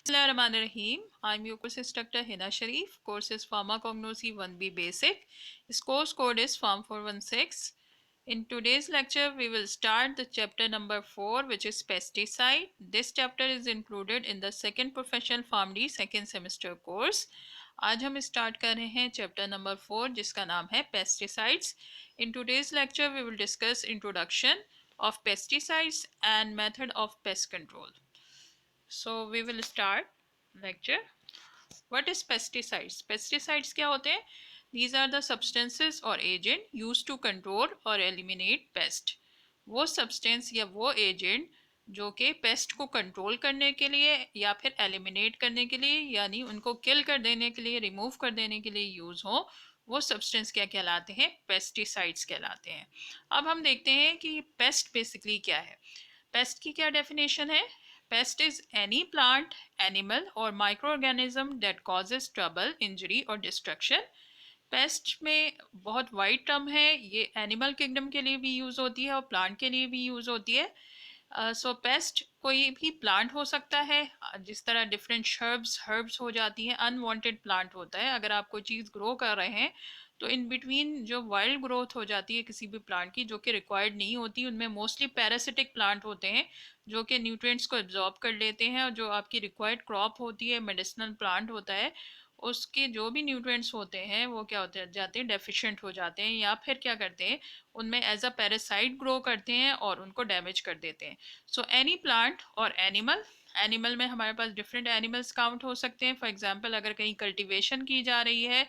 Bismillahirrahmanirrahim. I'm your course instructor Hina Sharif. Course is Pharmacognosy 1B Basic. This course code is Pharm 416. In today's lecture, we will start the chapter number 4, which is pesticide. This chapter is included in the second professional pharmacy second semester course. आज हम start कर रहे हैं chapter number 4 जिसका नाम है pesticides. In today's lecture we will discuss introduction of pesticides and method of pest control. So we will start lecture. What is pesticides? Pesticides क्या होते हैं? These are the substances or agent used to control or eliminate pest. वो substance या वो agent जो कि paste को control करने के लिए या फिर एलिमिनेट करने के लिए यानी उनको किल कर देने के लिए रिमूव कर देने के लिए यूज़ हो, वो सब्सटेंस क्या कहलाते हैं? पेस्टिसाइड्स कहलाते हैं. अब हम देखते हैं कि पेस्ट बेसिकली क्या है. पेस्ट की क्या डेफिनेशन है? Pest is any plant, animal or microorganism that causes trouble, injury or destruction. Paste में बहुत वाइड टर्म है. ये एनिमल किंगडम के लिए भी यूज़ होती है और प्लांट के लिए भी यूज़ होती है. सो पेस्ट कोई भी प्लांट हो सकता है, जिस तरह डिफरेंट हर्ब्स हो जाती हैं. अनवांटेड प्लांट होता है. अगर आप कोई चीज़ ग्रो कर रहे हैं तो इन बिटवीन जो वाइल्ड ग्रोथ हो जाती है किसी भी प्लांट की जो कि रिक्वायर्ड नहीं होती, उनमें मोस्टली पैरासिटिक प्लांट होते हैं जो कि न्यूट्रिएंट्स को एब्जॉर्ब कर लेते हैं. और जो आपकी रिक्वायर्ड क्रॉप होती है, मेडिसिनल प्लांट होता है, उसके जो भी न्यूट्रिएंट्स होते हैं वो क्या होते जाते हैं, डेफिशिएंट हो जाते हैं या फिर क्या करते हैं, उनमें एज अ पैरासाइट ग्रो करते हैं और उनको डैमेज कर देते हैं. सो एनी प्लांट और एनिमल में हमारे पास डिफरेंट एनिमल्स काउंट हो सकते हैं. फॉर एग्जांपल अगर कहीं कल्टीवेशन की जा रही है,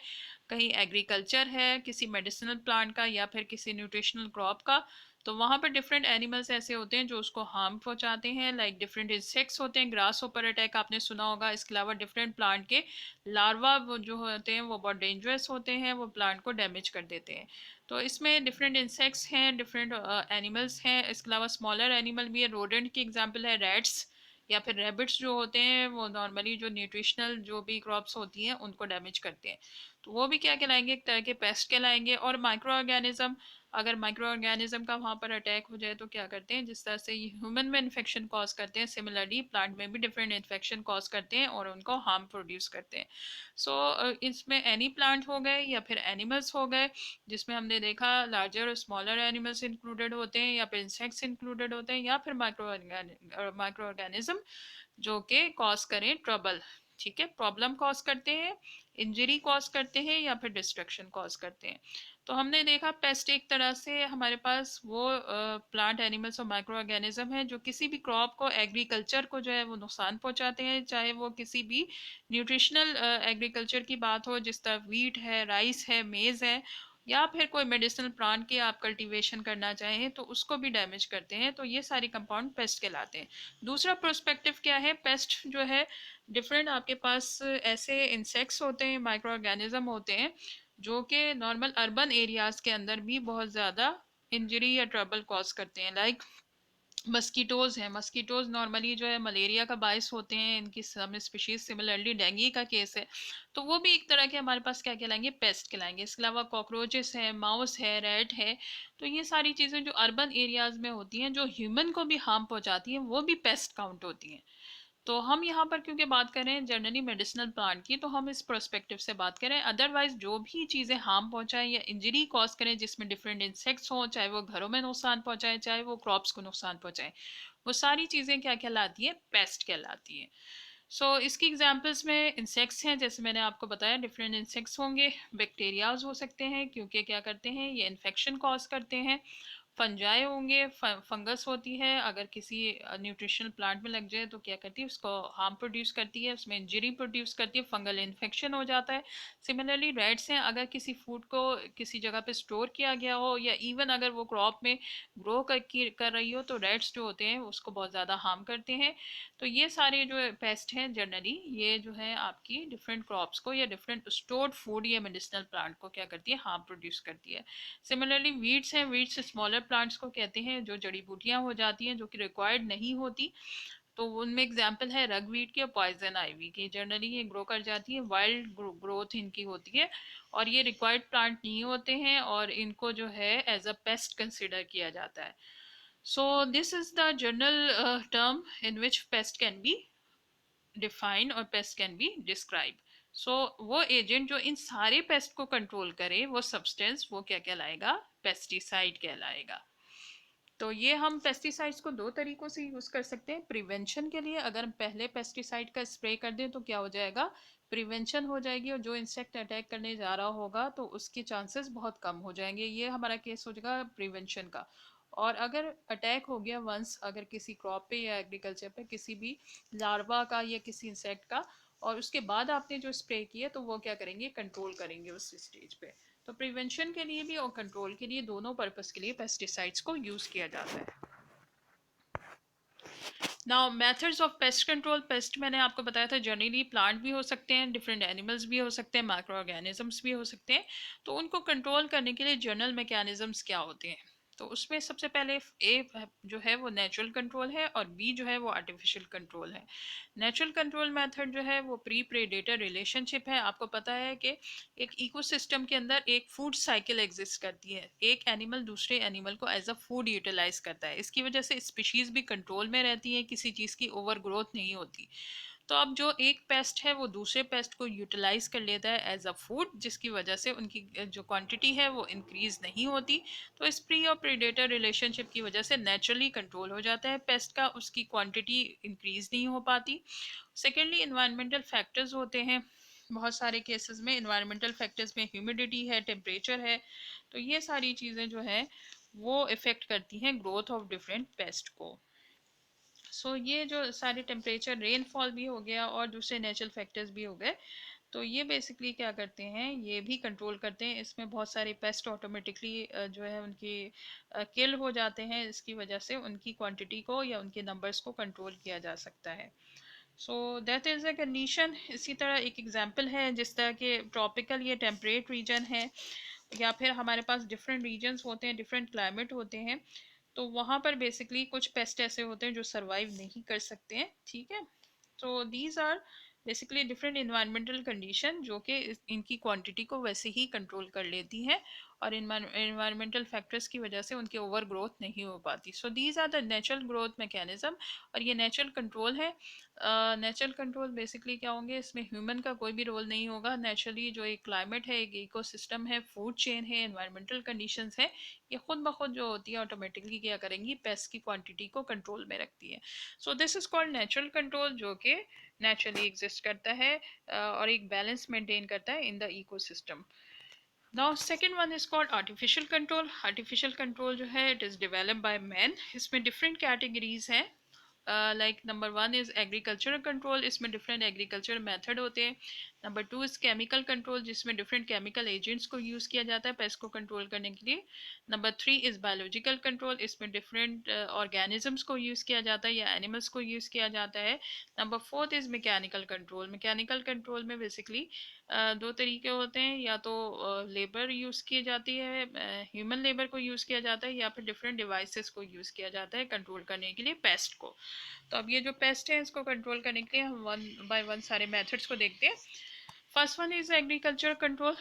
कहीं एग्रीकल्चर है किसी मेडिसिनल प्लांट का या फिर किसी न्यूट्रिशनल क्रॉप का, तो वहाँ पर डिफरेंट एनिमल्स ऐसे होते हैं जो उसको हार्म पहुँचाते हैं. लाइक डिफरेंट इंसेक्ट्स होते हैं. ग्रास होपर अटैक आपने सुना होगा. इसके अलावा डिफरेंट प्लांट के लार्वा जो होते हैं वो बहुत डेंजरस होते हैं, वो प्लांट को डैमेज कर देते हैं. तो इसमें डिफरेंट इंसेक्ट्स हैं, डिफरेंट एनिमल्स हैं. इसके अलावा स्मॉलर एनिमल भी है. रोडेंट की एग्जाम्पल है रैट्स या फिर रैबिट्स जो होते हैं, वो नॉर्मली जो न्यूट्रिशनल जो भी क्रॉप्स होती हैं उनको डैमेज करते हैं. तो वो भी क्या कहलाएंगे? एक तरह के पेस्ट कहलाएंगे. और माइक्रो ऑर्गेनिज्म, अगर माइक्रो ऑर्गेनिज्म का वहाँ पर अटैक हो जाए तो क्या करते हैं, जिस तरह से ये ह्यूमन में इन्फेक्शन कॉज करते हैं, सिमिलरली प्लांट में भी डिफरेंट इन्फेक्शन कॉज करते हैं और उनको हार्म प्रोड्यूस करते हैं. सो इसमें एनी प्लांट हो गए या फिर एनिमल्स हो गए, जिसमें हमने देखा लार्जर और स्मॉलर एनिमल्स इंक्लूडेड होते हैं या फिर इंसेक्ट्स इंक्लूडेड होते हैं या फिर माइक्रो ऑर्गेनिज्म जो कि कॉज करें ट्रबल, ठीक है, प्रॉब्लम कॉज करते हैं, इंजरी कॉज करते हैं या फिर डिस्ट्रक्शन कॉज करते हैं. तो हमने देखा पेस्ट एक तरह से हमारे पास वो प्लांट एनिमल्स और माइक्रो ऑर्गेनिज्म है जो किसी भी क्रॉप को, एग्रीकल्चर को जो है वो नुकसान पहुंचाते हैं, चाहे वो किसी भी न्यूट्रिशनल एग्रीकल्चर की बात हो, जिस तरह वीट है, राइस है, मेज़ है, या फिर कोई मेडिसिनल प्लांट की आप कल्टीवेशन करना चाहें तो उसको भी डैमेज करते हैं. तो ये सारी कंपाउंड पेस्ट कहलाते हैं. दूसरा प्रोस्पेक्टिव क्या है? पेस्ट जो है डिफरेंट आपके पास ऐसे इंसेक्ट्स होते हैं, माइक्रो ऑर्गेनिज्म होते हैं जो कि नॉर्मल अर्बन एरियाज के अंदर भी बहुत ज़्यादा इंजरी या ट्रबल कॉज करते हैं. लाइक मस्कीटोज हैं. मस्कीटोज नॉर्मली जो है मलेरिया का बायस होते हैं. इनकी सम स्पीशीज, सिमिलरली डेंगू का केस है, तो वो भी एक तरह के हमारे पास क्या कहलाएंगे? पेस्ट कहलाएंगे. इसके अलावा कॉकरोचेस है, माउस है, रैट है. तो ये सारी चीज़ें जो अर्बन एरियाज में होती हैं जो ह्यूमन को भी हार्म पहुंचाती हैं वो भी पेस्ट काउंट होती हैं. तो हम यहाँ पर क्योंकि बात कर रहे हैं जनरली मेडिसिनल प्लांट की, तो हम इस पर्सपेक्टिव से बात करें. अदरवाइज जो भी चीज़ें हार्म पहुंचाएं या इंजरी कॉज करें, जिसमें डिफरेंट इंसेक्ट्स हों, चाहे वो घरों में नुकसान पहुंचाएं, चाहे वो क्रॉप्स को नुकसान पहुंचाएं, वो सारी चीज़ें क्या कहलाती है? पेस्ट कहलाती है. इसकी एग्जांपल्स में इंसेक्ट्स हैं, जैसे मैंने आपको बताया डिफरेंट इंसेक्ट्स होंगे. बैक्टीरियाज हो सकते हैं क्योंकि क्या करते हैं, ये इन्फेक्शन कॉज करते हैं. फंजाई होंगे, फंगस होती है, अगर किसी न्यूट्रिशनल प्लांट में लग जाए तो क्या करती है, उसको हार्म प्रोड्यूस करती है, उसमें इंजरी प्रोड्यूस करती है, फंगल इन्फेक्शन हो जाता है. सिमिलरली रेड्स हैं, अगर किसी फूड को किसी जगह पे स्टोर किया गया हो या इवन अगर वो क्रॉप में ग्रो कर रही हो तो रेड्स जो होते हैं उसको बहुत ज़्यादा हार्म करते हैं. तो ये सारे जो पेस्ट हैं जनरली ये जो है आपकी डिफरेंट क्रॉप्स को या डिफरेंट स्टोर्ड फूड या मेडिसिनल प्लांट को क्या करती है? हार्म प्रोड्यूस करती है. सिमिलरली वीड्स हैं. वीड्स स्मॉलर प्लांट्स को कहते हैं जो जड़ी बूटियां हो जाती हैं जो कि रिक्वायर्ड नहीं होती. तो उनमें एग्जाम्पल है रगवीट की और पॉइजन आइवी की. जनरली ये ग्रो कर जाती है, वाइल्ड ग्रोथ इनकी होती है और ये रिक्वायर्ड प्लांट नहीं होते हैं और इनको जो है एज अ पेस्ट कंसिडर किया जाता है. So this is the general term in which paste can be define और पेस्ट कैन बी डिस्क्राइब। सो वो एजेंट जो इन सारे पेस्ट को कंट्रोल करे वो सब्सटेंस वो क्या कहलाएगा, पेस्टिसाइड कहलाएगा। तो ये हम पेस्टिसाइड्स को दो तरीकों से यूज़ कर सकते हैं। प्रिवेंशन के लिए अगर हम पहले पेस्टिसाइड का स्प्रे कर दें तो क्या हो जाएगा, प्रिवेंशन हो जाएगी और जो इंसेक्ट अटैक करने जा रहा होगा तो उसके चांसेस बहुत कम हो जाएंगे। ये हमारा केस हो जाएगा प्रिवेंशन का। और अगर अटैक हो गया वंस, अगर किसी क्रॉप पे या एग्रीकल्चर पे किसी भी लार्वा का या किसी इंसेक्ट का, और उसके बाद आपने जो स्प्रे किया तो वो क्या करेंगे, कंट्रोल करेंगे उस स्टेज पे। तो प्रिवेंशन के लिए भी और कंट्रोल के लिए, दोनों पर्पस के लिए पेस्टिसाइड्स को यूज़ किया जाता है। Now methods of pest control. Paste मैंने आपको बताया था जनरली प्लांट भी हो सकते हैं, डिफरेंट एनिमल्स भी हो सकते हैं, माइक्रो ऑर्गेनिजम्स भी हो सकते हैं। तो उनको कंट्रोल करने के लिए जनरल मैकेनिज्म्स क्या होते हैं, तो उसमें सबसे पहले ए जो है वो नेचुरल कंट्रोल है और बी जो है वो आर्टिफिशियल कंट्रोल है। नेचुरल कंट्रोल मेथड जो है वो प्री प्रेडेटर रिलेशनशिप है। आपको पता है कि एक इकोसिस्टम के अंदर एक फूड साइकिल एग्जिस्ट करती है, एक एनिमल दूसरे एनिमल को एज अ फूड यूटिलाइज करता है। इसकी वजह से स्पीशीज भी कंट्रोल में रहती है, किसी चीज़ की ओवर ग्रोथ नहीं होती। तो अब जो एक पेस्ट है वो दूसरे पेस्ट को यूटिलाइज कर लेता है एज अ फूड, जिसकी वजह से उनकी जो क्वांटिटी है वो इंक्रीज नहीं होती। तो इस प्री और प्रीडेटर रिलेशनशिप की वजह से नेचुरली कंट्रोल हो जाता है पेस्ट का, उसकी क्वांटिटी इंक्रीज नहीं हो पाती। सेकेंडली इन्वायरमेंटल फैक्टर्स होते हैं, बहुत सारे केसेस में इन्वायरमेंटल फैक्टर्स में ह्यूमिडिटी है, टेम्परेचर है, तो ये सारी चीज़ें जो है वो इफ़ेक्ट करती हैं ग्रोथ ऑफ डिफरेंट पेस्ट को। ये जो सारे टेम्परेचर, रेनफॉल भी हो गया और दूसरे नेचुरल फैक्टर्स भी हो गए, तो ये बेसिकली क्या करते हैं, ये भी कंट्रोल करते हैं। इसमें बहुत सारे पेस्ट ऑटोमेटिकली जो है उनकी किल हो जाते हैं, इसकी वजह से उनकी क्वांटिटी को या उनके नंबर्स को कंट्रोल किया जा सकता है। So that is a condition. इसी तरह एक एग्जांपल है, जिस तरह के ट्रॉपिकल या टेम्परेट रीजन है, या फिर हमारे पास डिफरेंट रीजन्स होते हैं, डिफरेंट क्लाइमेट होते हैं, तो वहाँ पर बेसिकली कुछ पेस्ट ऐसे होते हैं जो सरवाइव नहीं कर सकते हैं, ठीक है। तो these are basically different environmental condition जो कि इनकी क्वांटिटी को वैसे ही कंट्रोल कर लेती हैं और इन्वायरमेंटल फैक्टर्स की वजह से उनकी ओवर ग्रोथ नहीं हो पाती। So these are the natural growth mechanism, और ये नेचुरल कंट्रोल है। नेचुरल कंट्रोल बेसिकली क्या होंगे, इसमें ह्यूमन का कोई भी रोल नहीं होगा। नेचुरली जो एक क्लाइमेट है, एक इकोसिस्टम है, फूड चेन है, एनवायरमेंटल कंडीशंस है, ये खुद ब खुद जो होती है ऑटोमेटिकली क्या करेंगी, पेस्ट की क्वांटिटी को कंट्रोल में रखती है। So this is called natural control, जो कि नेचुरली एग्जिस्ट करता है और एक बैलेंस मेंटेन करता है in the ecosystem. Now second one is called artificial control. Artificial control जो है it is developed by man. इसमें डिफरेंट कैटेगरीज हैं। Like number one is agricultural control, इसमें डिफरेंट एग्रीकल्चर मेथड होते हैं। Number two is chemical control, जिसमें different chemical agents को use किया जाता है पेस्ट को कंट्रोल करने के लिए। Number three is biological control, इसमें डिफरेंट ऑर्गेनिजम्स को यूज़ किया जाता है या एनिमल्स को यूज़ किया जाता है। Number fourth is mechanical control. Mechanical control में बेसिकली दो तरीके होते हैं, या तो लेबर यूज़ की जाती है, ह्यूमन लेबर को यूज़ किया जाता है, या फिर डिफरेंट डिवाइसेस को यूज़ किया जाता है कंट्रोल करने के लिए पेस्ट को। तो अब ये जो पेस्ट है इसको कंट्रोल करने के लिए हम वन बाय वन सारे मेथड्स को देखते हैं। First one is agriculture control.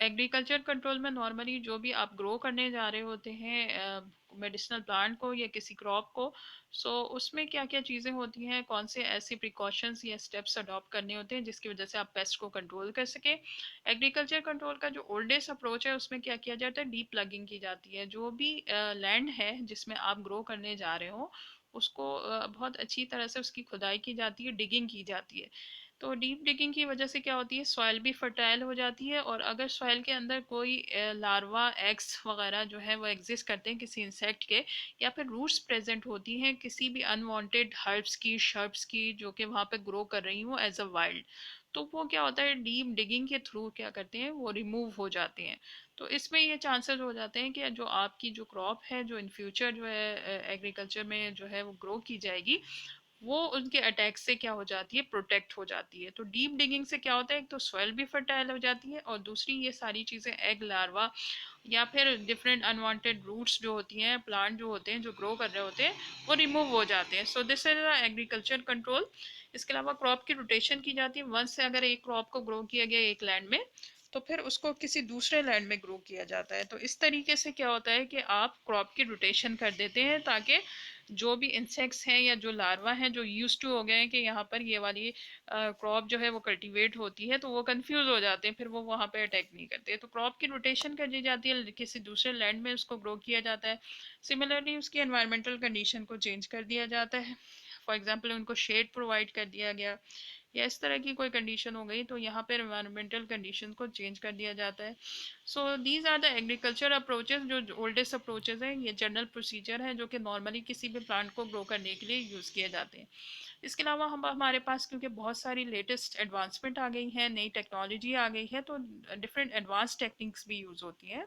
Agriculture control में नॉर्मली जो भी आप ग्रो करने जा रहे होते हैं मेडिसिनल प्लांट को या किसी क्रॉप को, उसमें क्या क्या चीज़ें होती हैं, कौन से ऐसे प्रिकॉशंस या स्टेप्स अडॉप्ट करने होते हैं जिसकी वजह से आप पेस्ट को कंट्रोल कर सके। एग्रीकल्चर कंट्रोल का जो ओल्डेस्ट अप्रोच है उसमें क्या किया जाता है, डीप प्लगिंग की जाती है। जो भी लैंड है जिसमें आप ग्रो करने जा रहे हो उसको बहुत अच्छी तरह से उसकी खुदाई की जाती है, डिगिंग की जाती है। तो डीप डिगिंग की वजह से क्या होती है, सॉइल भी फर्टाइल हो जाती है, और अगर सॉइल के अंदर कोई लार्वा एग्स वगैरह जो है वो एग्जिस्ट करते हैं किसी इंसेक्ट के, या फिर रूट्स प्रेजेंट होती हैं किसी भी अनवांटेड हर्ब्स की, शर्ब्स की, जो कि वहाँ पे ग्रो कर रही हूँ एज अ वाइल्ड, तो वो क्या होता है, डीप डिगिंग के थ्रू क्या करते हैं, वो रिमूव हो जाते हैं। तो इसमें ये चांसेस हो जाते हैं कि जो आपकी जो क्रॉप है जो इन फ्यूचर जो है एग्रीकल्चर में जो है वो ग्रो की जाएगी, वो उनके अटैक से क्या हो जाती है, प्रोटेक्ट हो जाती है। तो डीप डिगिंग से क्या होता है, एक तो सॉइल भी फर्टाइल हो जाती है, और दूसरी ये सारी चीज़ें एग लार्वा या फिर डिफरेंट अनवांटेड रूट्स जो होती हैं, प्लांट जो होते हैं जो ग्रो कर रहे होते हैं, वो रिमूव हो जाते हैं। So this is agriculture control. इसके अलावा क्रॉप की रोटेशन की जाती है। वंस से अगर एक क्रॉप को ग्रो किया गया एक लैंड में, तो फिर उसको किसी दूसरे लैंड में ग्रो किया जाता है। तो इस तरीके से क्या होता है कि आप क्रॉप की रोटेशन कर देते हैं ताकि जो भी इंसेक्ट्स हैं या जो लार्वा हैं जो यूज टू हो गए हैं कि यहाँ पर ये वाली क्रॉप जो है वो कल्टीवेट होती है, तो वो कंफ्यूज हो जाते हैं, फिर वो वहाँ पे अटैक नहीं करते। तो क्रॉप की रोटेशन कर दी जाती है, किसी दूसरे लैंड में उसको ग्रो किया जाता है। सिमिलरली उसकी एनवायरमेंटल कंडीशन को चेंज कर दिया जाता है। फॉर एग्जाम्पल उनको शेड प्रोवाइड कर दिया गया या इस तरह की कोई कंडीशन हो गई, तो यहाँ पर एनवायरमेंटल कंडीशन को चेंज कर दिया जाता है। So these are the agriculture approaches, जो ओल्डेस्ट अप्रोचेज हैं। ये जनरल प्रोसीजर है जो कि नॉर्मली किसी भी प्लांट को ग्रो करने के लिए यूज़ किए जाते हैं। इसके अलावा हम हमारे पास क्योंकि बहुत सारी लेटेस्ट एडवांसमेंट आ गई है, नई टेक्नोलॉजी आ गई है, तो डिफरेंट एडवांस टेक्निक्स भी यूज़ होती हैं,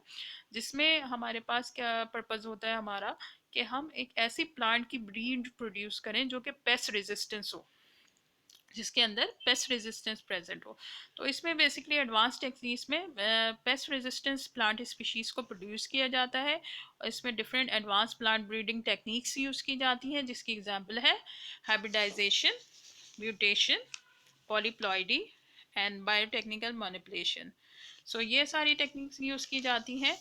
जिसमें हमारे पास क्या पर्पज़ होता है हमारा, कि हम एक ऐसी प्लांट की ब्रीड प्रोड्यूस करें जो कि पेस्ट रेजिस्टेंस हो, जिसके अंदर पेस्ट रेजिस्टेंस प्रेजेंट हो। तो इसमें बेसिकली एडवांस टेक्निक्स में पेस्ट रेजिस्टेंस प्लांट स्पीशीज़ को प्रोड्यूस किया जाता है, और इसमें different advance plant breeding techniques use की जाती हैं, जिसकी एग्जांपल है hybridization, mutation, polyploidy and biotechnical manipulation. So ये सारी टेक्निक्स यूज़ की जाती हैं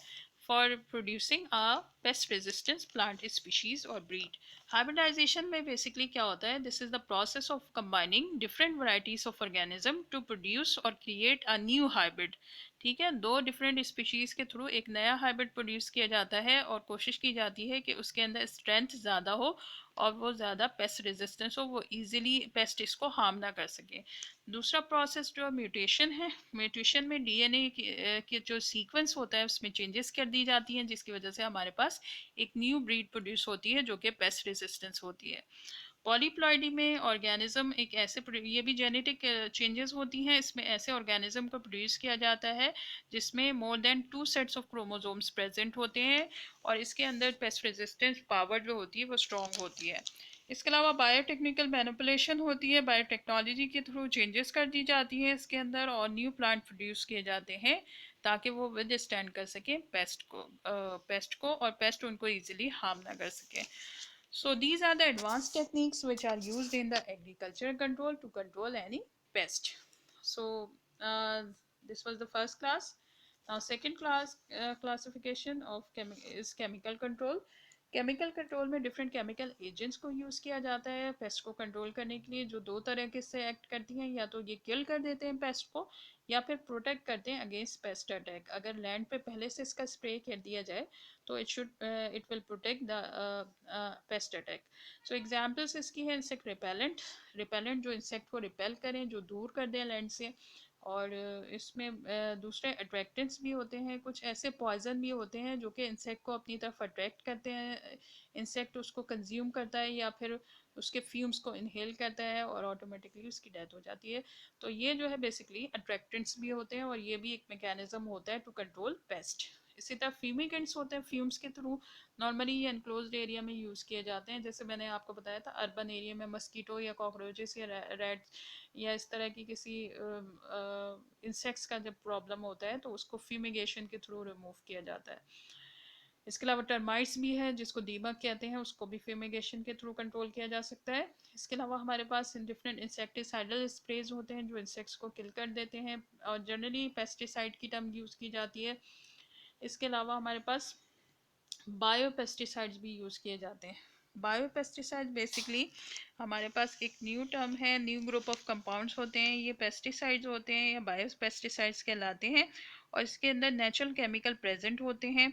for producing a pest resistance plant species और ब्रीड। हाइब्रिडाइजेशन में बेसिकली क्या होता है, this is the process of combining different varieties of organism to produce और क्रिएट अ न्यू हाइब्रिड। ठीक है, दो डिफरेंट स्पीशीज के थ्रू एक नया हाइब्रिड प्रोड्यूस किया जाता है, और कोशिश की जाती है कि उसके अंदर स्ट्रेंथ ज़्यादा हो और वो ज़्यादा पेस्ट रेजिस्टेंस हो, वो इजीली पेस्ट इसको हार्म ना कर सके। दूसरा प्रोसेस जो म्यूटेशन है, म्यूटेशन में डीएनए के जो सीक्वेंस होता है उसमें चेंजेस कर दी जाती हैं, जिसकी वजह से हमारे पास एक न्यू ब्रीड प्रोड्यूस होती है जो कि पेस्ट रेजिस्टेंस होती है। पॉलीप्लॉइडी में ऑर्गेनिज्म एक ऐसे ये भी जेनेटिक चेंजेस होती हैं, इसमें ऐसे ऑर्गेनिज्म को प्रोड्यूस किया जाता है जिसमें more than 2 sets of chromosomes present होते हैं, और इसके अंदर पेस्ट रेजिस्टेंस पावर जो होती है वो स्ट्रॉन्ग होती है। इसके अलावा बायोटेक्निकल मैनिपुलेशन होती है, बायोटेक्नोलॉजी के थ्रू चेंजेस कर दी जाती हैं इसके अंदर, और न्यू प्लांट प्रोड्यूस किए जाते हैं ताकि वो विद स्टैंड कर सकें पेस्ट को और पेस्ट उनको इजीली हार्म ना कर सके। So these are the advanced techniques which are used in the agriculture control to control any pest. So this was the first class. Now second class classification of is chemical control. Chemical control में different chemical agents को use किया जाता है paste को control करने के लिए, जो दो तरह के से एक्ट करती हैं, या तो ये किल कर देते हैं पेस्ट को या फिर प्रोटेक्ट करते हैं अगेंस्ट पेस्ट अटैक। अगर लैंड पे पहले से इसका स्प्रे कर दिया जाए तो it will protect the paste attack. So examples इसकी है इंसेक्ट रिपेलेंट, रिपेलेंट जो इंसेक्ट को रिपेल करें, जो दूर कर दें लैंड से। और इसमें दूसरे अट्रैक्टेंट्स भी होते हैं, कुछ ऐसे पॉइजन भी होते हैं जो कि इंसेक्ट को अपनी तरफ अट्रैक्ट करते हैं, इंसेक्ट उसको कंज्यूम करता है या फिर उसके फ्यूम्स को इनहेल करता है और ऑटोमेटिकली उसकी डेथ हो जाती है। तो ये जो है बेसिकली अट्रैक्टेंट्स भी होते हैं, और ये भी एक मैकेनिज्म होता है टू कंट्रोल पेस्ट। इसी तरह फ्यूमिगेंट्स होते हैं, फ्यूम्स के थ्रू नॉर्मली ये एनक्लोज्ड एरिया में यूज़ किए जाते हैं, जैसे मैंने आपको बताया था अर्बन एरिया में मस्कीटो या कॉकरोचेस या रेड या इस तरह की किसी इंसेक्ट्स का जब प्रॉब्लम होता है तो उसको फ्यूमिगेशन के थ्रू रिमूव किया जाता है। इसके अलावा टर्माइट्स भी है जिसको दीमक कहते हैं, उसको भी फ्यूमिगेशन के थ्रू कंट्रोल किया जा सकता है। इसके अलावा हमारे पास डिफरेंट इंसेक्टिसाइडल स्प्रेज होते हैं जो इंसेक्ट्स को किल कर देते हैं, और जनरली पेस्टिसाइड की टर्म यूज़ की जाती है। इसके अलावा हमारे पास बायो पेस्टिसाइड्स भी यूज़ किए जाते हैं। बायो पेस्टिसाइड बेसिकली हमारे पास एक न्यू टर्म है, न्यू ग्रुप ऑफ कंपाउंड्स होते हैं, ये पेस्टिसाइड्स होते हैं या बायो पेस्टिसाइड्स कहलाते हैं, और इसके अंदर नेचुरल केमिकल प्रेजेंट होते हैं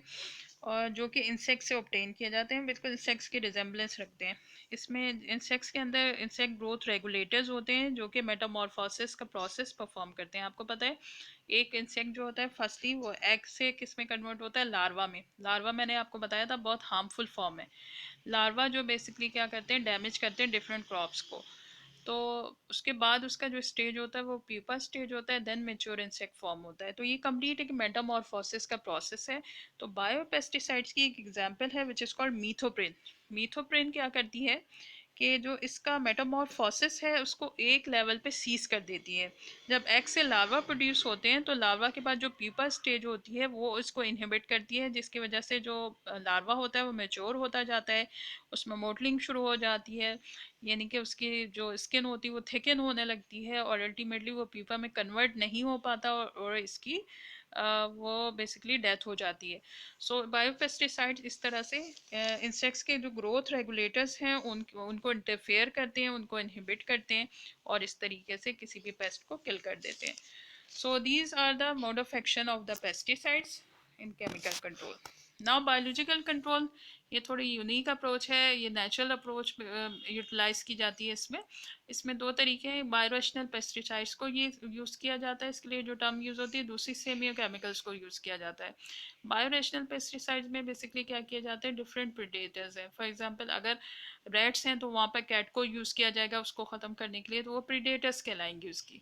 और जो कि इंसेक्ट से ऑब्टेन किए जाते हैं, बिल्कुल इंसेक्ट्स की रिजेम्बलेंस रखते हैं। इसमें इंसेक्ट्स के अंदर इंसेक्ट ग्रोथ रेगुलेटर्स होते हैं जो कि मेटामॉर्फोसिस का प्रोसेस परफॉर्म करते हैं। आपको पता है एक इंसेक्ट जो होता है फर्स्टली वो एग से किस में कन्वर्ट होता है, लार्वा में। लार्वा मैंने आपको बताया था बहुत हार्मफुल फॉर्म है। लार्वा जो बेसिकली क्या करते हैं, डैमेज करते हैं डिफरेंट क्रॉप्स को। तो उसके बाद उसका जो स्टेज होता है वो प्यूपा स्टेज होता है, देन मेच्योर इंसेक्ट फॉर्म होता है। तो ये कंप्लीट एक मेटामॉर्फोसिस का प्रोसेस है। तो बायोपेस्टिसाइड्स की एक एग्जांपल है विच इज़ कॉल्ड मीथोप्रिन। मीथोप्रिन क्या करती है कि जो इसका मेटामॉर्फोसिस है उसको एक लेवल पे सीज कर देती है। जब एग से लार्वा प्रोड्यूस होते हैं तो लार्वा के बाद जो प्यूपा स्टेज होती है वो इसको इनहिबिट करती है, जिसकी वजह से जो लार्वा होता है वो मेच्योर होता जाता है, उसमें मोटलिंग शुरू हो जाती है, यानी कि उसकी जो स्किन होती है वो थिकन होने लगती है, और अल्टीमेटली वो प्यूपा में कन्वर्ट नहीं हो पाता, और इसकी वो बेसिकली डेथ हो जाती है। सो बायोपेस्टिसाइड इस तरह से इंसेक्ट्स के जो ग्रोथ रेगुलेटर्स हैं उनको इंटरफेयर करते हैं, उनको इनहिबिट करते हैं और इस तरीके से किसी भी पेस्ट को किल कर देते हैं। So these are the mode of action of the pesticides in chemical control. Now biological control ये थोड़ी यूनिक अप्रोच है, ये नेचुरल अप्रोच यूटिलाइज की जाती है इसमें। इसमें दो तरीके हैं, बायोरेशनल पेस्टिसाइड्स को ये यूज़ किया जाता है, इसके लिए जो टर्म यूज़ होती है, दूसरी सेमियो केमिकल्स को यूज़ किया जाता है। बायोरेशनल पेस्टिसाइड्स में बेसिकली क्या किया जाता है, डिफरेंट प्रीडेटर्स हैं। फॉर एग्जांपल अगर रेट्स हैं तो वहाँ पर कैट को यूज़ किया जाएगा उसको ख़त्म करने के लिए, तो वो प्रीडेटर्स कहलाएंगे उसकी।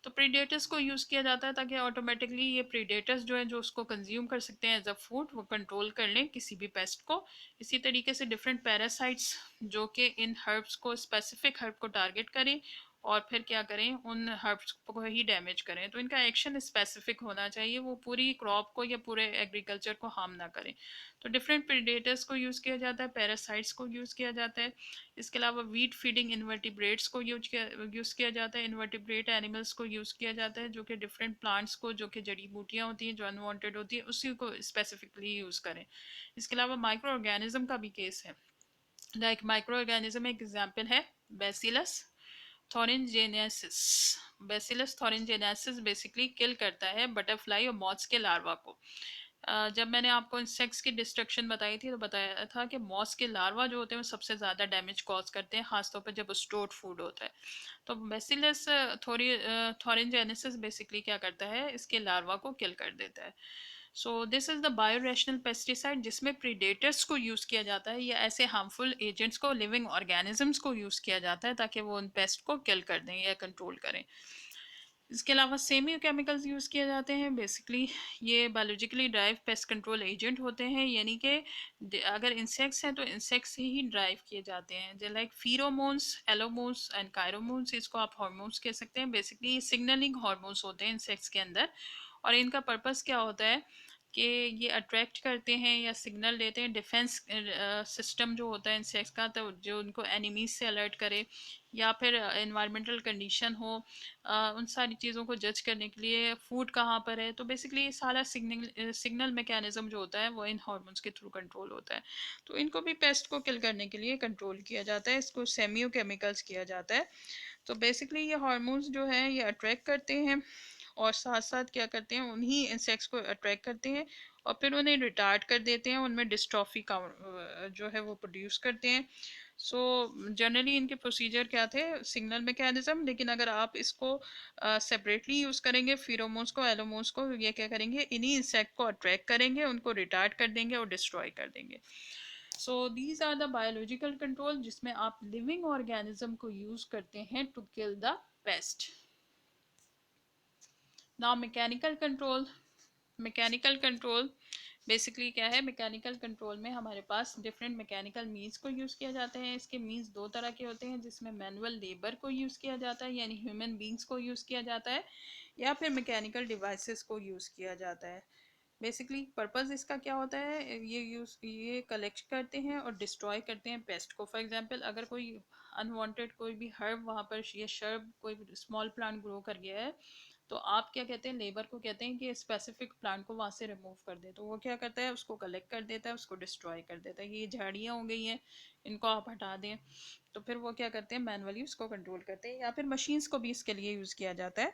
तो प्रीडेटर्स को यूज़ किया जाता है ताकि ऑटोमेटिकली ये प्रीडेटर्स जो है जो उसको कंज्यूम कर सकते हैं एज अ फूड, वो कंट्रोल कर लें किसी भी पेस्ट को। इसी तरीके से डिफरेंट पैरासाइट्स जो कि इन हर्ब्स को, स्पेसिफिक हर्ब को टारगेट करें और फिर क्या करें, उन हर्ब्स को ही डैमेज करें। तो इनका एक्शन स्पेसिफिक होना चाहिए, वो पूरी क्रॉप को या पूरे एग्रीकल्चर को हार्म ना करें। तो डिफरेंट प्रीडेटर्स को यूज़ किया जाता है, पैरासाइट्स को यूज़ किया जाता है। इसके अलावा वीट फीडिंग इन्वर्टिब्रेट्स को यूज़ किया जाता है, इन्वर्टिब्रेट एनिमल्स को यूज़ किया जाता है जो कि डिफरेंट प्लांट्स को, जो कि जड़ी बूटियाँ होती हैं जो अनवांटेड होती है, उसी को स्पेसिफिकली यूज़ करें। इसके अलावा माइक्रो ऑर्गेनिज्म का भी केस है। लाइक माइक्रो ऑर्गेनिज्म एक एग्जाम्पल है बेसिलस थॉरिनजेनेसिस। बेसिलस थॉरिनजेनेसिस बेसिकली किल करता है बटरफ्लाई और मॉथ्स के लार्वा को। जब मैंने आपको इंसेक्ट्स की डिस्ट्रक्शन बताई थी तो बताया था कि मॉथ्स के लार्वा जो होते हैं वो सबसे ज़्यादा डैमेज कॉज करते हैं, खासतौर पर जब स्टोर्ड फूड होता है। तो बेसिलस थॉरिनजेनेसिस बेसिकली क्या करता है, इसके लार्वा को किल कर देता है। So this is the biorational pesticide जिसमें प्रीडेटर्स को यूज़ किया जाता है या ऐसे हार्मफुल एजेंट्स को, लिविंग ऑर्गेनिजम्स को यूज़ किया जाता है ताकि वो उन पेस्ट को किल कर दें या कंट्रोल करें। इसके अलावा सेमी केमिकल्स यूज़ किए जाते हैं। बेसिकली ये biologically drive pest control agent होते हैं, यानी कि अगर इंसेक्ट्स हैं तो इंसेक्ट्स से ही ड्राइव किए जाते हैं। जो लाइक फीरोमोन्स, एलोमोन्स एंड कायरोमोन्स, इसको आप हार्मोन्स कह सकते हैं। बेसिकली ये सिग्नलिंग हार्मोन्स होते हैं इंसेक्ट्स के अंदर, और इनका पर्पस क्या होता है कि ये अट्रैक्ट करते हैं या सिग्नल देते हैं डिफेंस सिस्टम जो होता है इंसेक्ट्स का, तो जो उनको एनिमीज से अलर्ट करे या फिर इन्वायरमेंटल कंडीशन हो, उन सारी चीज़ों को जज करने के लिए, फूड कहाँ पर है। तो बेसिकली ये सारा सिग्नल मैकेनिज्म जो होता है वो इन हार्मोन्स के थ्रू कंट्रोल होता है। तो इनको भी पेस्ट को किल करने के लिए कंट्रोल किया जाता है, इसको सेमियो केमिकल्स किया जाता है। तो बेसिकली ये हार्मोन्स जो हैं ये अट्रैक्ट करते हैं और साथ साथ क्या करते हैं, उन्हीं इंसेक्ट्स को अट्रैक्ट करते हैं और फिर उन्हें रिटार्ड कर देते हैं, उनमें डिस्ट्रॉफी का जो है वो प्रोड्यूस करते हैं। सो जनरली इनके प्रोसीजर क्या थे, सिग्नल मैकेनिज्म, लेकिन अगर आप इसको सेपरेटली यूज़ करेंगे, फिरोमोन्स को, एलोमोन्स को, ये क्या करेंगे, इन्हीं इंसेक्ट को अट्रैक्ट करेंगे, उनको रिटार्ड कर देंगे और डिस्ट्रॉय कर देंगे। So these are the biological control जिसमें आप लिविंग ऑर्गेनिज्म को यूज़ करते हैं to kill the pest. Now mechanical control. Mechanical control basically क्या है, मैकेनिकल कंट्रोल में हमारे पास डिफरेंट मैकेनिकल मीन्स को यूज़ किया जाते हैं। इसके मीन्स दो तरह के होते हैं, जिसमें मैनुअल लेबर को यूज़ किया जाता है यानी ह्यूमन बींग्स को यूज़ किया जाता है, या फिर मैकेनिकल डिवाइसेस को यूज़ किया जाता है। बेसिकली पर्पस इसका क्या होता है, ये कलेक्ट करते हैं और डिस्ट्रॉय करते हैं पेस्ट को। फॉर एग्जांपल अगर कोई अनवांटेड कोई भी हर्ब वहाँ पर, ये शर्ब कोई स्मॉल प्लांट ग्रो कर गया है, तो आप क्या कहते हैं, लेबर को कहते हैं कि स्पेसिफिक प्लांट को वहाँ से रिमूव कर दे। तो वो क्या करता है, उसको कलेक्ट कर देता है, उसको डिस्ट्रॉय कर देता है। ये झाड़ियाँ हो गई हैं, इनको आप हटा दें। तो फिर वो क्या करते हैं, मैनुअली उसको कंट्रोल करते हैं, या फिर मशीन्स को भी इसके लिए यूज़ किया जाता है।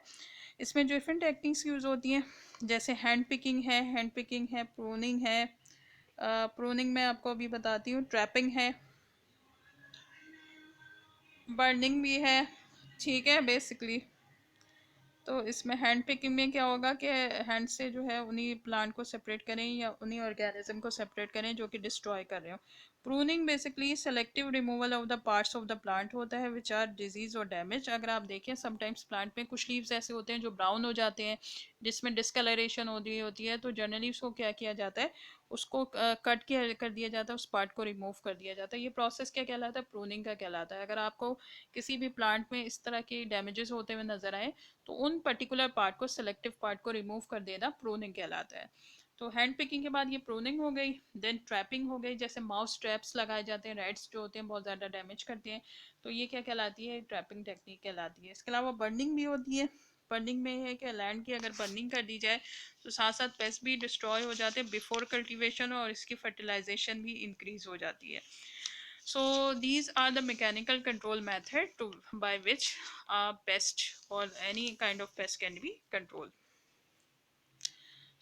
इसमें डिफरेंट टेक्निक्स यूज़ होती हैं, जैसे हैंड पिकिंग है, प्रूनिंग है। प्रूनिंग में आपको अभी बताती हूँ, ट्रैपिंग है, बर्निंग भी है। ठीक है, बेसिकली तो इसमें हैंड पिकिंग में क्या होगा कि हैंड से जो है उन्हीं प्लांट को सेपरेट करें या उन्हीं ऑर्गेनिज्म को सेपरेट करें जो कि डिस्ट्रॉय कर रहे हो। Pruning basically selective removal of the parts of the plant होता है विच आर डिजीज और डैमेज। अगर आप देखें समटाइम्स प्लांट में कुछ लीव्स ऐसे होते हैं जो ब्राउन हो जाते हैं, जिसमें डिस्कलरेशन होती है, तो जनरली उसको क्या किया जाता है, उसको कट कर दिया जाता है, उस पार्ट को रिमूव कर दिया जाता है। ये प्रोसेस क्या कहलाता है, प्रूनिंग का कहलाता है। अगर आपको किसी भी प्लांट में इस तरह के डैमेजेस होते हुए नजर आए तो उन पर्टिकुलर पार्ट को, सेलेक्टिव पार्ट को रिमूव कर देना प्रूनिंग कहलाता है। तो हैंड पिकिंग के बाद ये प्रूनिंग हो गई। देन ट्रैपिंग हो गई, जैसे माउस ट्रैप्स लगाए जाते हैं, रैट्स जो होते हैं बहुत ज़्यादा डैमेज करते हैं, तो ये क्या कहलाती है, ट्रैपिंग टेक्निक कहलाती है। इसके अलावा बर्निंग भी होती है। बर्निंग में है कि लैंड की अगर बर्निंग कर दी जाए तो साथ साथ पेस्ट भी डिस्ट्रॉय हो जाते हैं बिफोर कल्टीवेशन, और इसकी फर्टिलाइजेशन भी इंक्रीज हो जाती है. So these are the mechanical control method by which a pest or any kind of pest can be controlled.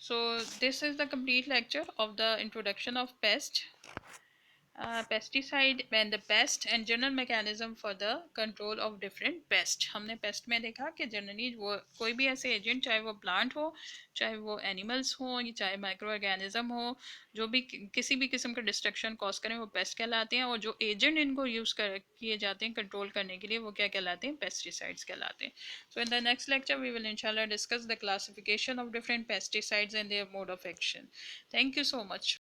So this is the complete lecture of the introduction of pest, pesticide and the pest and general mechanism for the control of different pest. हमने pest में देखा कि generally वो कोई भी ऐसे agent, चाहे वो प्लांट हो, चाहे वो एनिमल्स हो, या चाहे माइक्रो ऑर्गेनिज्म हो, जो भी किसी भी किस्म का डिस्ट्रक्शन कॉज करें वो पेस्ट कहलाते हैं, और जो एजेंट इनको यूज़ कर किए जाते हैं कंट्रोल करने के लिए वो क्या कहलाते हैं, पेस्टिसाइड्स कहलाते हैं. So in the next lecture we will इंशाल्लाह discuss the classification of different pesticides and their mode of action. Thank you so much.